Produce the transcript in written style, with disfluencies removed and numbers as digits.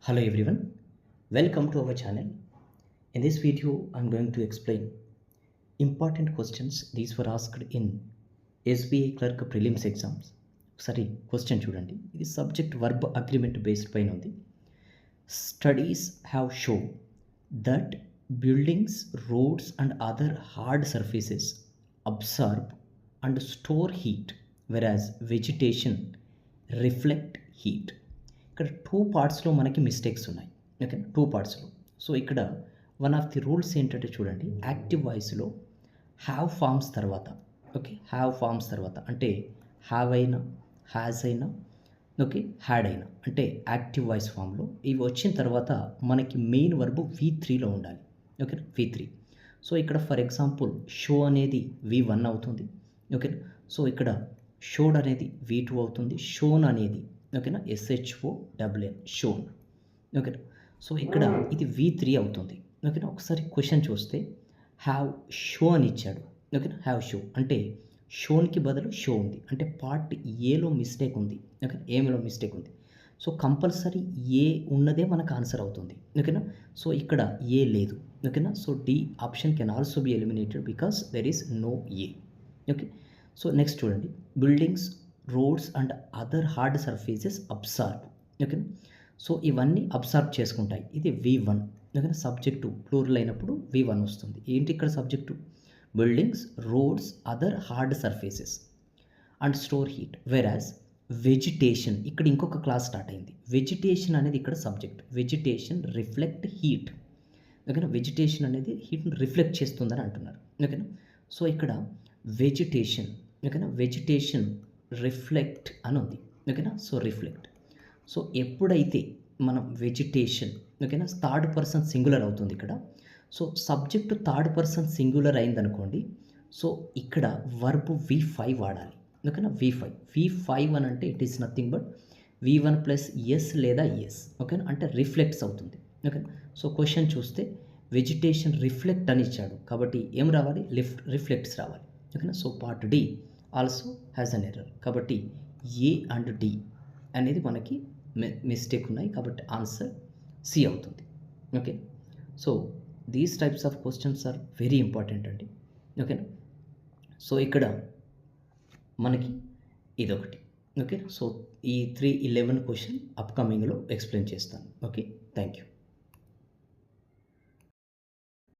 Hello everyone, welcome to our channel. In this video, I'm going to explain important questions. These were asked in SBI clerk prelims exams. ఒకసారి question చూడండి. ఇది subject verb agreement based పైన ఉంది. Studies have show that buildings, roads and other hard surfaces absorb and store heat whereas vegetation reflect heat. ఇక్కడ two పార్ట్స్లో మనకి mistakes ఉన్నాయి. Okay, two పార్ట్స్లో. సో ఇక్కడ వన్ ఆఫ్ ది రూల్స్ ఏంటంటే చూడండి, యాక్టివ్ వాయిస్లో హ్యావ్ ఫార్మ్స్ తర్వాత, ఓకే, హ్యావ్ ఫార్మ్స్ తర్వాత అంటే హ్యావ్ అయినా, హ్యాజ్ అయినా, ఓకే, హ్యాడ్ అయినా అంటే యాక్టివ్ వాయిస్ ఫామ్లో ఇవి వచ్చిన తర్వాత మనకి మెయిన్ వర్బ్ V3లో ఉండాలి. Okay, V3. సో ఇక్కడ ఫర్ ఎగ్జాంపుల్ షో అనేది V1 అవుతుంది. ఓకే, సో ఇక్కడ షోడ్ అనేది V2 అవుతుంది. షోన్ అనేది ఓకేనా SHOWN షోన్. ఓకేనా, సో ఇక్కడ ఇది V3 అవుతుంది. ఓకేనా, ఒకసారి క్వశ్చన్ చూస్తే హ్యావ్ షో అని ఇచ్చాడు. ఓకేనా, హ్యావ్ షో అంటే షోన్కి బదులు షో ఉంది అంటే పార్ట్ ఏలో మిస్టేక్ ఉంది. ఓకే, ఏలో మిస్టేక్ ఉంది. సో కంపల్సరీ ఏ ఉన్నదే మనకు ఆన్సర్ అవుతుంది. ఓకేనా, సో ఇక్కడ ఏ లేదు. ఓకేనా, so D option can also be eliminated because there is no A. Okay, so next చూడండి, buildings, roads and other hard surfaces absorb. ఓకేనా, సో ఇవన్నీ అబ్సార్బ్ చేసుకుంటాయి. ఇది V1. ఓకేనా, సబ్జెక్టు ప్లూరల్ అయినప్పుడు V1 వస్తుంది. ఏంటి ఇక్కడ subject? Buildings, roads, other hard surfaces and store heat. Whereas vegetation, ఇక్కడ ఇంకొక క్లాస్ స్టార్ట్ అయింది. వెజిటేషన్ అనేది ఇక్కడ సబ్జెక్ట్. Vegetation reflect heat. ఓకేనా, వెజిటేషన్ అనేది హీట్ని రిఫ్లెక్ట్ చేస్తుందని అంటున్నారు. ఓకేనా, సో ఇక్కడ వెజిటేషన్, ఓకేనా, వెజిటేషన్ రిఫ్లెక్ట్ అని ఉంది. ఓకేనా, సో రిఫ్లెక్ట్. సో ఎప్పుడైతే మనం వెజిటేషన్, ఓకేనా, థర్డ్ పర్సన్ సింగులర్ అవుతుంది ఇక్కడ. So subject third person singular అయిందనుకోండి, సో ఇక్కడ వర్బ్ V5 వాడాలి. ఓకేనా, V5 అని అంటే it is nothing but V1 plus S లేదా ఎస్. ఓకేనా, అంటే రిఫ్లెక్ట్స్ అవుతుంది. ఓకేనా, సో క్వశ్చన్ చూస్తే వెజిటేషన్ రిఫ్లెక్ట్ అని ఇచ్చాడు కాబట్టి ఏం రావాలి? రిఫ్లెక్ట్స్ రావాలి. ఓకేనా, so part D also has an error కాబట్టి ఏ అండ్ డి అనేది మనకి మిస్టేక్ ఉన్నాయి కాబట్టి ఆన్సర్ సి అవుతుంది. Okay, so these types of questions are very important అండి. ఓకేనా, సో ఇక్కడ మనకి ఇదొకటి. ఓకే, సో ఈ 311 క్వశ్చన్ అప్కమింగ్లో ఎక్స్ప్లెయిన్ చేస్తాను. Okay, thank you.